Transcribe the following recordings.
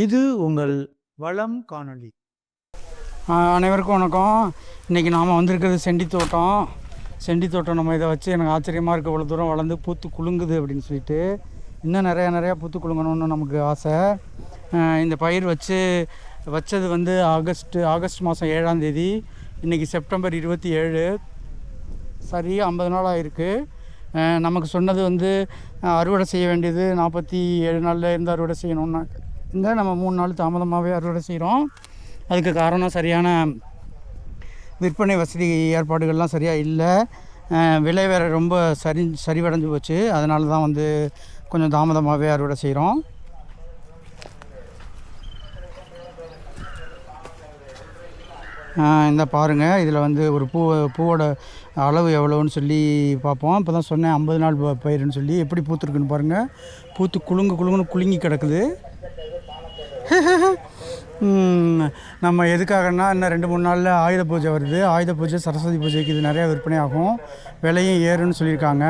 இது உங்கள் வளம் காணொளி. அனைவருக்கும் வணக்கம். இன்றைக்கி நாம் வந்திருக்கிறது செண்டி தோட்டம். செண்டி தோட்டம் நம்ம இதை வச்சு எனக்கு ஆச்சரியமாக இருக்குது. இவ்வளோ தூரம் வளர்ந்து பூத்து குலுங்குது அப்படின்னு சொல்லிட்டு. இன்னும் நிறையா பூத்து குலுங்கணும்னு நமக்கு ஆசை. இந்த பயிர் வச்சது வந்து ஆகஸ்ட் மாதம் 7ஆம் தேதி. இன்றைக்கி செப்டம்பர் 27. சரி 50 நாள் ஆகிருக்கு. நமக்கு சொன்னது வந்து அறுவடை செய்ய வேண்டியது 47 நாளில் இருந்து அறுவடை செய்யணும்னா இங்கே நம்ம 3 நாள் தாமதமாகவே அறுவடை செய்கிறோம். அதுக்கு காரணம் சரியான விற்பனை வசதி ஏற்பாடுகள்லாம் சரியாக இல்லை. விலை வேறு ரொம்ப சரிவடைஞ்சு போச்சு. அதனால தான் வந்து கொஞ்சம் தாமதமாகவே அறுவடை செய்கிறோம். இந்த பாருங்கள், இதில் வந்து ஒரு பூவோட அளவு எவ்வளோன்னு சொல்லி பார்ப்போம். இப்போ தான் சொன்னேன் 50 நாள் பயிருன்னு சொல்லி. எப்படி பூத்துருக்குன்னு பாருங்கள். பூத்து குலுங்குன்னு குலுங்கி கிடக்குது. நம்ம எதுக்காகனா இன்னும் 2-3 நாளில் ஆயுத பூஜை வருது. ஆயுத பூஜை, சரஸ்வதி பூஜைக்கு இது நிறையா விற்பனை ஆகும். விலையும் ஏறுன்னு சொல்லியிருக்காங்க.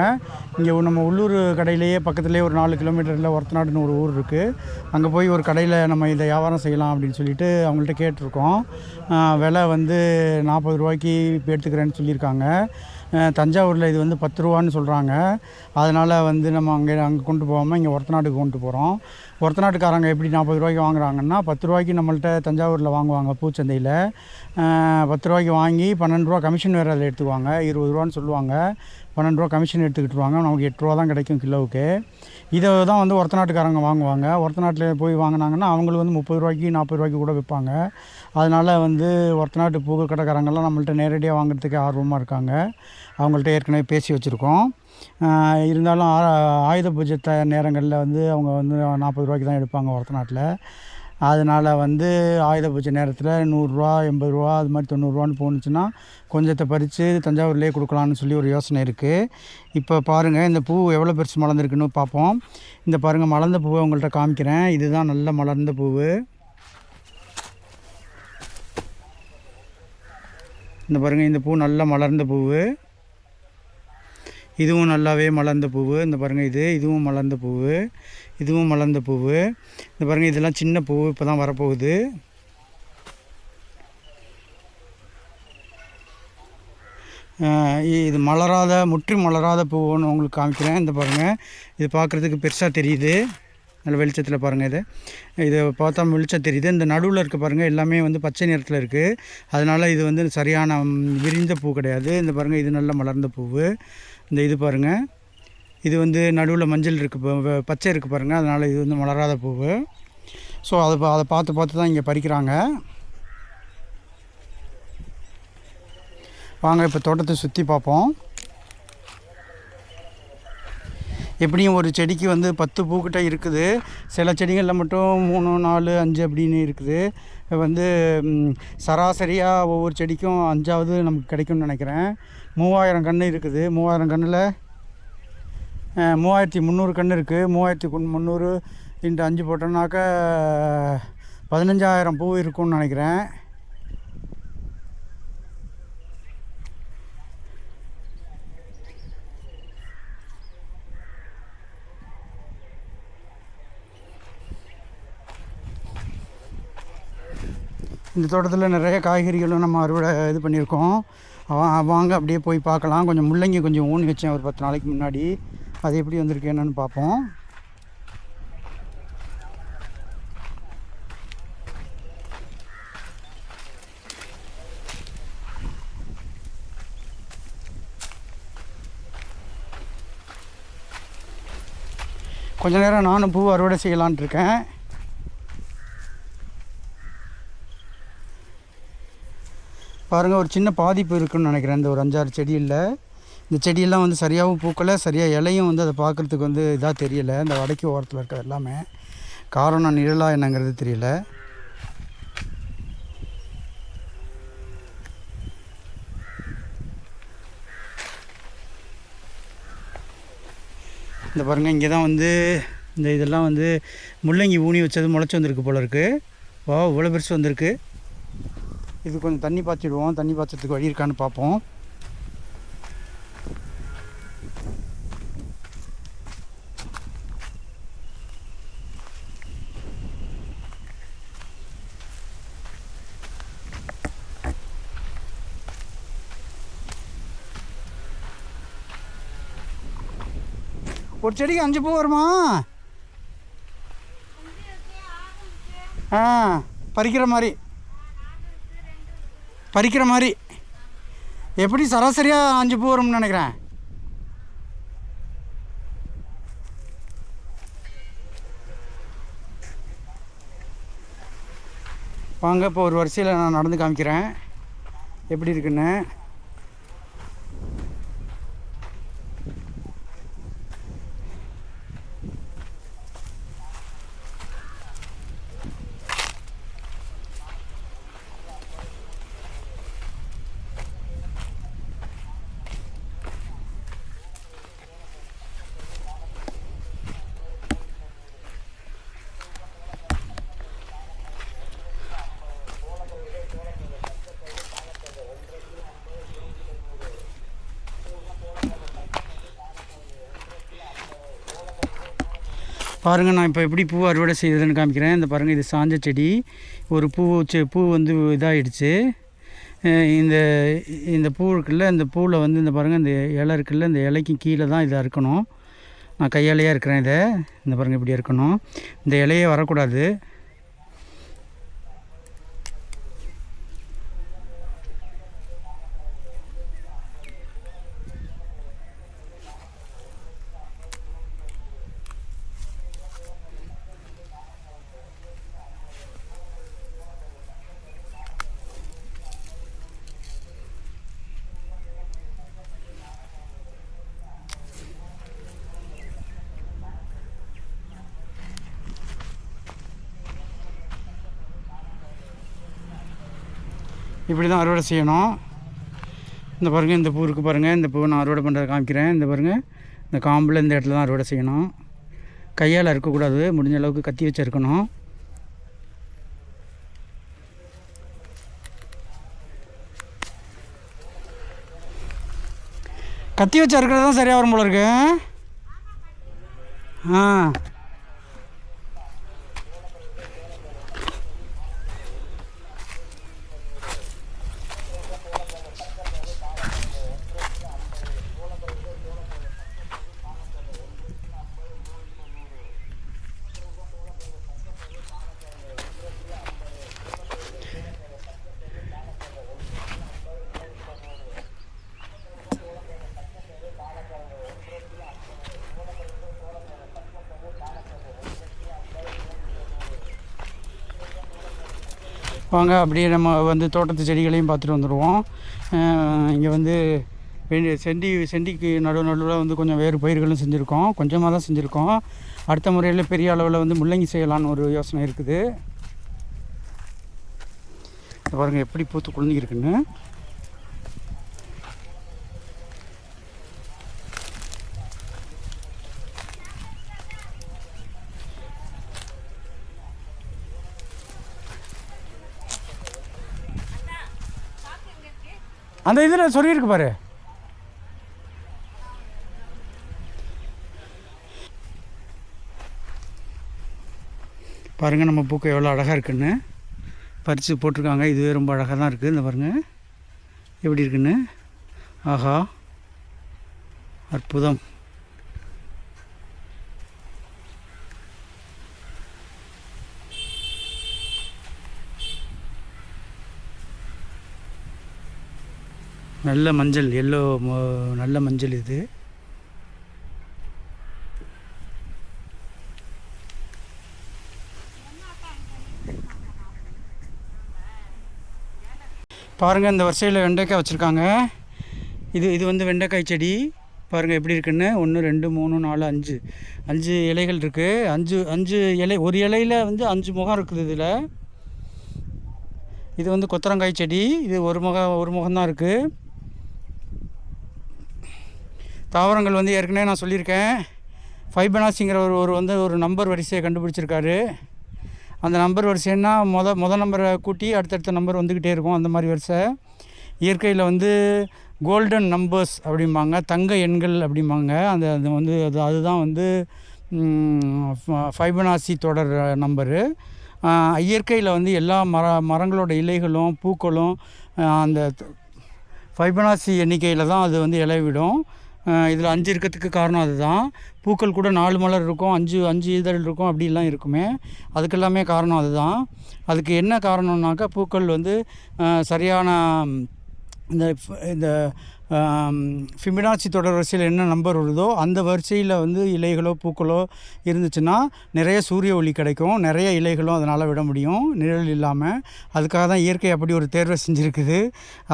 இங்கே நம்ம உள்ளூர் கடையிலேயே பக்கத்துலேயே ஒரு 4 கிலோமீட்டரில் ஒரத்தநாடுன்னு ஒரு ஊர் இருக்குது. அங்கே போய் ஒரு கடையில் நம்ம இதை வியாபாரம் செய்யலாம் அப்படின்னு சொல்லிட்டு அவங்கள்ட்ட கேட்டிருக்கோம். விலை வந்து 40 ரூபாய்க்கு இப்போ எடுத்துக்கிறேன்னு சொல்லியிருக்காங்க. தஞ்சாவூரில் இது வந்து 10 ரூபான்னு சொல்கிறாங்க. அதனால் வந்து நம்ம அங்கே கொண்டு போகாமல் இங்கே ஒரத்தநாட்டுக்கு கொண்டு போகிறோம். ஒரத்தநாட்டுக்காரங்க எப்படி 40 ரூபாய்க்கு வாங்குறாங்கன்னா 10 ரூபாய்க்கு நம்மள்ட்ட தஞ்சாவூரில் வாங்குவாங்க பூச்சந்தையில். 10 ரூபாய்க்கு வாங்கி 12 ரூபா கமிஷன் வேறு அதில் எடுத்துக்குவாங்க. 20 ரூபான்னு சொல்லுவாங்க. 12 ரூபா கமிஷன் எடுத்துக்கிட்டுருவாங்க. நமக்கு 8 ரூபா தான் கிடைக்கும் கிலோவுக்கு. இதை தான் வந்து ஒரத்தநாட்டுக்காரங்க வாங்குவாங்க. ஒரத்தநாட்டில் போய் வாங்கினாங்கன்னா அவங்களுக்கு வந்து 30 ரூபாய்க்கு 40 ரூபாய்க்கு கூட விற்பாங்க. அதனால் வந்து ஒரத்தநாட்டு பூ கடைக்காரங்கெல்லாம் நம்மள்ட்ட நேரடியாக வாங்குறதுக்கு ஆர்வமாக இருக்காங்க. அவங்கள்ட்ட ஏற்கனவே பேசி வச்சுருக்கோம். இருந்தாலும் ஆயுத பூஜை நேரங்களில் வந்து அவங்க வந்து 40 ரூபாய்க்கு தான் எடுப்பாங்க ஒரத்தநாட்டில். அதனால் வந்து ஆயுத பூஜை நேரத்தில் 100 ரூபா, 80 ரூபா, அது மாதிரி 90 ரூபான்னு போணுச்சுன்னா கொஞ்சத்தை பறித்து தஞ்சாவூர்லேயே கொடுக்கலான்னு சொல்லி ஒரு யோசனை இருக்குது. இப்போ பாருங்கள், இந்த பூ எவ்வளோ பெருசு மலர்ந்துருக்குன்னு பார்ப்போம். இந்த பாருங்கள், மலர்ந்த பூவை உங்கள்கிட்ட காமிக்கிறேன். இதுதான் நல்ல மலர்ந்த பூவு. இந்த பாருங்கள், இந்த பூ நல்லா மலர்ந்த பூவு. இதுவும் நல்லாவே மலர்ந்த பூவு. இந்த பாருங்கள், இதுவும் மலர்ந்த பூவு. இதுவும் மலர்ந்த பூவு. இந்த பாருங்கள், இதெல்லாம் சின்ன பூவு இப்போ தான் வரப்போகுது. இது முற்றி மலராத பூவுன்னு உங்களுக்கு காமிக்கிறேன். இந்த பாருங்கள், இது பார்க்குறதுக்கு பெருசாக தெரியுது. நல்ல வெளிச்சத்தில் பாருங்கள். இதை பார்த்தா வெளிச்சம் தெரியுது. இந்த நடுவில் இருக்க பாருங்கள், எல்லாமே வந்து பச்சை நிறத்தில் இருக்குது. அதனால் இது வந்து சரியான விரிந்த பூ கிடையாது. இந்த பாருங்கள், இது நல்ல மலர்ந்த பூவு. இந்த இது பாருங்கள், இது வந்து நடுவில் மஞ்சள் இருக்குது, பச்சை இருக்குது பாருங்கள். அதனால் இது வந்து மலராத பூவு. ஸோ அதை பார்த்து தான் இங்கே பறிக்கிறாங்க. வாங்க இப்போ தோட்டத்தை சுற்றி பார்ப்போம். எப்படியும் ஒரு செடிக்கு வந்து 10 பூக்கிட்ட இருக்குது. சில செடிகளில் மட்டும் 3, 4, 5 அப்படின்னு இருக்குது. வந்து சராசரியாக ஒவ்வொரு செடிக்கும் 5ஆவது நமக்கு கிடைக்கும்னு நினைக்கிறேன். 3000 கன்று இருக்குது. 3000 கன்றில் 3300 கன்று இருக்குது. 3300 × 5 போட்டோம்னாக்கா 15000 பூ இருக்கும்னு நினைக்கிறேன். இந்த தோட்டத்தில் நிறைய காய்கறிகளும் நம்ம அறுவடை இது பண்ணியிருக்கோம். வாங்க அப்படியே போய் பார்க்கலாம். கொஞ்சம் முள்ளங்கி கொஞ்சம் ஊனி வச்சேன் ஒரு 10 நாளைக்கு முன்னாடி. அது எப்படி வந்திருக்கு என்னன்னு பார்ப்போம். கொஞ்ச நேரம் நானும் பூ அறுவடை செய்யலான் இருக்கேன். பாருங்கள், ஒரு சின்ன பாதிப்பு இருக்குதுன்னு நினைக்கிறேன். இந்த ஒரு 5-6 செடியில். இந்த செடியெல்லாம் வந்து சரியாகவும் பூக்கலை, சரியாக இலையும் வந்து அதை பார்க்குறதுக்கு வந்து இதாக தெரியலை. இந்த வடக்கு ஓரத்தில் இருக்கிற எல்லாமே காரணம் நிழலா என்னங்கிறது தெரியல. இந்த பாருங்கள், இங்கே தான் வந்து இதெல்லாம் வந்து முள்ளங்கி ஊனி வச்சது முளைச்சி வந்திருக்கு போல இருக்குது. இவ்வளோ பெருசு வந்திருக்கு. இது கொஞ்சம் தண்ணி பாய்ச்சிடுவோம். தண்ணி பாய்ச்சறதுக்கு வழி இருக்கான்னு பார்ப்போம். ஒரு செடிக்கு 5 பூ வருமா? பறிக்கிற மாதிரி எப்படி சராசரியாக 5 பூ வரும்னு நினைக்கிறேன். வாங்க இப்போ ஒரு வரிசையில் நான் நடந்து காமிக்கிறேன் எப்படி இருக்குன்னு. பாருங்கள், நான் இப்போ எப்படி பூ அறுவடை செய்யுதுன்னு காமிக்கிறேன். இந்த பாருங்கள், இது சாஞ்ச செடி. ஒரு பூ வந்து இதாகிடுச்சு. இந்த பூ இருக்குல்ல, இந்த பூவில் வந்து இந்த பாருங்கள், இந்த இலை இருக்குல்ல, இந்த இலைக்கு கீழே தான் இதாக இருக்கணும். நான் கையாலேயே இருக்கிறேன் இதை. இந்த பாருங்கள், இப்படி இருக்கணும். இந்த இலையே வரக்கூடாது. இப்படி தான் அறுவடை செய்யணும். இந்த பாருங்கள், இந்த பூ இருக்குது பாருங்கள். இந்த பூவை நான் அறுவடை பண்ணுறதை காமிக்கிறேன். இந்த பாருங்கள், இந்த காம்பில் இந்த இடத்துல தான் அறுவடை செய்யணும். கையால் இருக்கக்கூடாது. முடிஞ்ச அளவுக்கு கத்தி வச்சு இருக்கணும். கத்தி வச்சு இருக்கிறது தான் சரியாக வரும் போல இருக்கு. வாங்க அப்படியே நம்ம வந்து தோட்டத்து செடிகளையும் பார்த்துட்டு வந்துடுவோம். இங்கே வந்து செண்டிக்கு நடுவில் வந்து கொஞ்சம் வேறு பயிர்களும் செஞ்சுருக்கோம். கொஞ்சமாக தான் செஞ்சுருக்கோம். அடுத்த முறையில் பெரிய அளவில் வந்து முள்ளங்கி செய்யலான்னு ஒரு யோசனை இருக்குது. பாருங்கள் எப்படி பூத்து குழந்தைஇருக்குன்னு. அந்த இதில் சொல்லியிருக்கு பாரு. பாருங்கள் நம்ம பூக்கு எவ்வளோ அழகாக இருக்குன்னு பறித்து போட்டிருக்காங்க. இதுவே ரொம்ப அழகாக தான் இருக்குது. இந்த பாருங்கள் எப்படி இருக்குன்னு. ஆஹா, அற்புதம். நல்ல மஞ்சள், எல்லோ, நல்ல மஞ்சள் இது. பாருங்கள், இந்த வரிசையில் வெண்டைக்காய் வச்சுருக்காங்க. இது வந்து வெண்டைக்காய் செடி. பாருங்கள் எப்படி இருக்குன்னு. 1 2 3 4 5 இலைகள் இருக்குது. 5 இலை. ஒரு இலையில் வந்து 5 முகம் இருக்குது. இது வந்து கொத்தரங்காய் செடி. இது ஒரு முகம்தான் இருக்குது. தாவரங்கள் வந்து ஏற்கனவே நான் சொல்லியிருக்கேன். ஃபைபனாசிங்கிற ஒரு நம்பர் வரிசையை கண்டுபிடிச்சிருக்காரு. அந்த நம்பர் வரிசைன்னா மொதல் நம்பரை கூட்டி அடுத்தடுத்த நம்பர் வந்துக்கிட்டே இருக்கும். அந்த மாதிரி வரிசை. இயற்கையில் வந்து கோல்டன் நம்பர்ஸ் அப்படிம்பாங்க, தங்க எண்கள் அப்படிம்பாங்க. அதுதான் வந்து ஃபைபனாசி தொடர் நம்பரு. இயற்கையில் வந்து எல்லா மரங்களோட இலைகளும் பூக்களும் அந்த ஃபைபனாசி எண்ணிக்கையில் தான் அது வந்து இலை விடும். இதில் 5 இருக்கிறதுக்கு காரணம் அதுதான். பூக்கள் கூட 4 மலர் இருக்கும், 5 இதழ் இருக்கும், அப்படிலாம் இருக்குமே. அதுக்கெல்லாமே காரணம் அதுதான். அதுக்கு என்ன காரணம்னாக்கா பூக்கள் வந்து சரியான இந்த ஃபிபனாச்சி தொடர் வரிசையில் என்ன நம்பர் வருதோ அந்த வரிசையில் வந்து இலைகளோ பூக்களோ இருந்துச்சுன்னா நிறைய சூரிய ஒளி கிடைக்கும், நிறைய இலைகளும் அதனால் விட முடியும் நிழல் இல்லாமல். அதுக்காக தான் இயற்கை அப்படி ஒரு தேர்வை செஞ்சுருக்குது.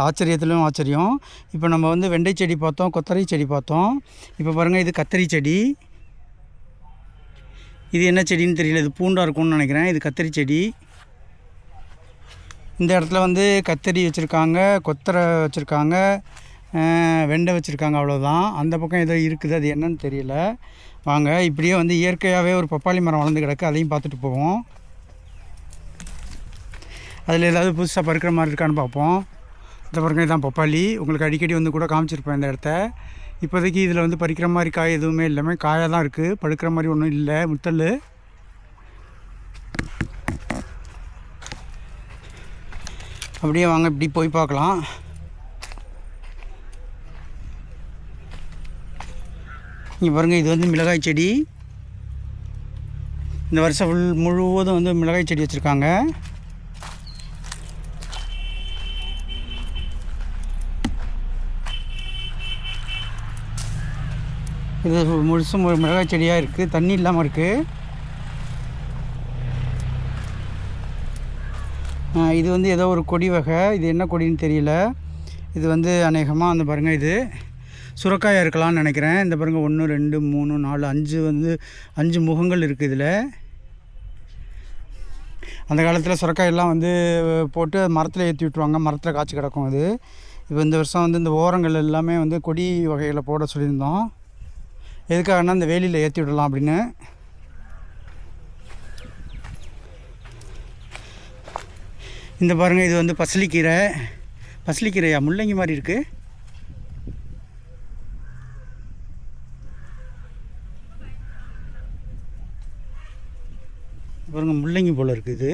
ஆச்சரியத்திலும் ஆச்சரியம். இப்போ நம்ம வந்து வெண்டை செடி பார்த்தோம், கொத்தரை செடி பார்த்தோம். இப்போ பாருங்கள், இது கத்தரி செடி. இது என்ன செடின்னு தெரியல, இது பூண்டாக இருக்கும்னு நினைக்கிறேன். இது கத்தரி செடி. இந்த இடத்துல வந்து கத்தரி வச்சுருக்காங்க, கொத்தரை வச்சுருக்காங்க, வெண்டை வச்சுருக்காங்க, அவ்வளோதான். அந்த பக்கம் ஏதோ இருக்குது, அது என்னன்னு தெரியல. வாங்க, இப்படியே வந்து இயற்கையாகவே ஒரு பப்பாளி மரம் வளர்ந்து கிடக்கு, அதையும் பார்த்துட்டு போவோம். அதில் ஏதாவது புதுசாக பறிக்கிற மாதிரி இருக்கான்னு பார்ப்போம். இந்த பாருங்க, இதுதான் பப்பாளி. உங்களுக்கு அடிக்கடி வந்து கூட காமிச்சிருப்பேன் இந்த இடத்த. இப்போதைக்கு இதில் வந்து பறிக்கிற மாதிரி காய் எதுவுமே இல்லாமல் காயாக தான் இருக்குது, படுக்கிற மாதிரி ஒன்றும் இல்லை. முத்தல் அப்படியே வாங்க, இப்படி போய் பார்க்கலாம். இங்கே பாருங்கள், இது வந்து மிளகாய் செடி. இந்த வருஷம் முழுவதும் வந்து மிளகாய் செடி வச்சுருக்காங்க. இது முழுசும் ஒரு மிளகாய் செடியாக இருக்குது, தண்ணி இல்லாமல் இருக்குது. இது வந்து ஏதோ ஒரு கொடி வகை, இது என்ன கொடின்னு தெரியல. இது வந்து அநேகமாக அந்த பாருங்கள், இது சுரக்காயாக இருக்கலாம்னு நினைக்கிறேன். இந்த பாருங்கள், 1 2 3 4 5 வந்து 5 முகங்கள் இருக்குது இதில். அந்த காலத்தில் சுரக்காயெல்லாம் வந்து போட்டு மரத்தில் ஏற்றி விட்ருவாங்க, மரத்தில் காய்ச்சி கிடக்கும் அது. இப்போ இந்த வருஷம் வந்து இந்த ஓரங்கள் எல்லாமே வந்து கொடி வகைகளை போட சொல்லியிருந்தோம். எதுக்காகனா இந்த வேலியில் ஏற்றி விடலாம் அப்படின்னு. இந்த பாருங்கள், இது வந்து பசலிக்கீரையா, முள்ளங்கி மாதிரி இருக்குது. பாருங்கள், முள்ளங்கி போல் இருக்குது இது.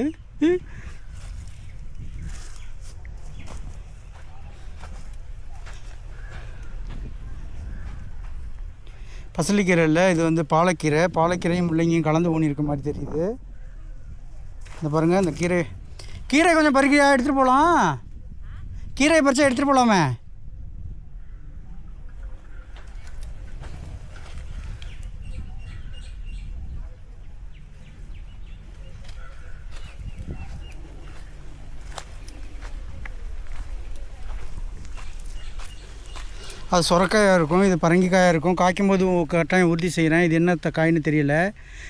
பசலிக்கீரை இல்லை, இது வந்து பாலக்கீரையும் முள்ளங்கியும் கலந்து ஊனி இருக்க மாதிரி தெரியுது. இந்த பாருங்கள், இந்த கீரை கொஞ்சம் பறிக்கையா எடுத்துகிட்டு போகலாம். கீரையை பறிச்சா எடுத்துகிட்டு போகலாமே. அது சுரக்காயாக இருக்கும், இது பரங்கிக்காயாக இருக்கும். காய்க்கும் போது கட்டாயம் உறுதி செய்கிறேன். இது என்ன காய்னு தெரியல.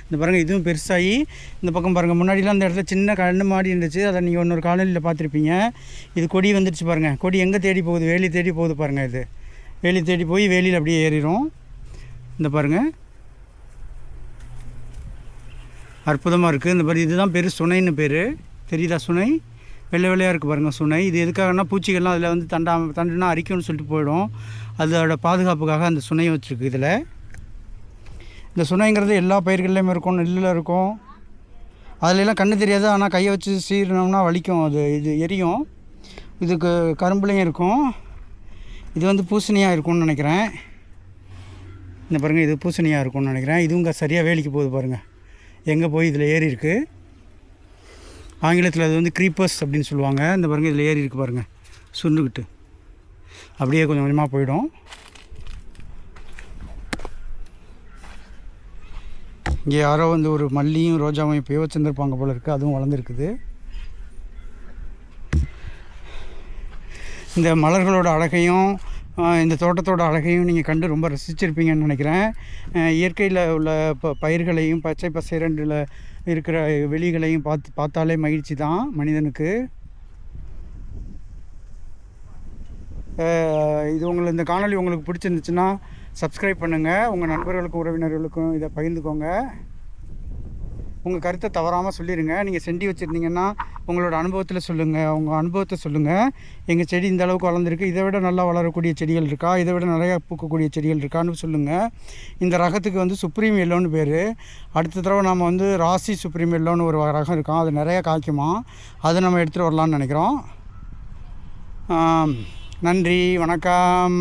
இந்த பாருங்கள், இதுவும் பெருசாகி இந்த பக்கம் பாருங்கள். முன்னாடிலாம் அந்த இடத்துல சின்ன கண்ணு மாடி இருந்துச்சு, அதை நீங்கள் இன்னொரு காணொலியில் பார்த்துருப்பீங்க. இது கொடி வந்துடுச்சு பாருங்கள். கொடி எங்கே தேடி போகுது? வேலி தேடி போகுது பாருங்கள். இது வேலி தேடி போய் வேலியில் அப்படியே ஏறிடும். இந்த பாருங்கள், அற்புதமாக இருக்குது. இந்த பாரு, இதுதான் பேர் சுனைன்னு பேர். தெரியுதா? சுனை வெள்ளை வெள்ளையாக இருக்குது பாருங்கள், சுனை. இது எதுக்காகனா பூச்சிகள்லாம் அதில் வந்து தண்டுனா அரிக்கும்னு சொல்லிட்டு போயிடும். அதோட பாதுகாப்புக்காக அந்த சுனையை வச்சுருக்கு. இதில் இந்த சுனைங்கிறது எல்லா பயிர்கள்லையுமே இருக்கும், நெல்லில் இருக்கும். அதிலெல்லாம் கண்ணு தெரியாது, ஆனால் கையை வச்சு சீரணம்னா வலிக்கும், அது இது எரியும். இதுக்கு கரும்புலையும் இருக்கும். இது வந்து பூசணியாக இருக்கும்னு நினைக்கிறேன். இந்த பாருங்கள், இது பூசணியாக இருக்கும்னு நினைக்கிறேன். இதுவும் சரியாக வேலிக்கு போகுது பாருங்கள், எங்கே போய் இதில் ஏறி இருக்குது. ஆங்கிலத்தில் அது வந்து க்ரீப்பர்ஸ் அப்படின்னு சொல்லுவாங்க. இந்த பாருங்கள், இதில் ஏறி இருக்குது பாருங்கள், சுண்டுக்கிட்டு அப்படியே கொஞ்சம் கொஞ்சமாக போயிடும். இங்கே யாரோ வந்து ஒரு மல்லியும் ரோஜாவும் எப்போயோ வச்சுருந்துருப்பாங்க போல் இருக்குது, அதுவும் வளர்ந்துருக்குது. இந்த மலர்களோட அழகையும் இந்த தோட்டத்தோட அழகையும் நீங்கள் கண்டு ரொம்ப ரசிச்சிருப்பீங்கன்னு நினைக்கிறேன். இயற்கையில் உள்ள பயிர்களையும் பச்சை பசைரண்டில் இருக்கிற வெளிகளையும் பார்த்தாலே மகிழ்ச்சி தான் மனிதனுக்கு. இது இந்த காணொளி உங்களுக்கு பிடிச்சிருந்துச்சுன்னா சப்ஸ்கிரைப் பண்ணுங்கள். உங்கள் நண்பர்களுக்கும் உறவினர்களுக்கும் இதை பகிர்ந்துக்கோங்க. உங்கள் கருத்தை தவறாமல் சொல்லிடுங்க. நீங்கள் செடி வச்சுருந்தீங்கன்னா உங்களோட அனுபவத்தில் சொல்லுங்கள், உங்கள் அனுபவத்தை சொல்லுங்கள். எங்கள் செடி இந்த அளவுக்கு வளர்ந்துருக்கு, இதை விட நல்லா வளரக்கூடிய செடிகள் இருக்கா, இதை விட நிறையா பூக்கக்கூடிய செடிகள் இருக்கான்னு சொல்லுங்கள். இந்த ரகத்துக்கு வந்து சுப்ரீம் எல்லோன்னு பேர். அடுத்த தடவை நம்ம வந்து ராசி சுப்ரீம் எல்லோன்னு ஒரு ரகம் இருக்கும், அது நிறையா காய்க்குமா, அதை நம்ம எடுத்துகிட்டு வரலான்னு நினைக்கிறோம். நன்றி, வணக்கம்.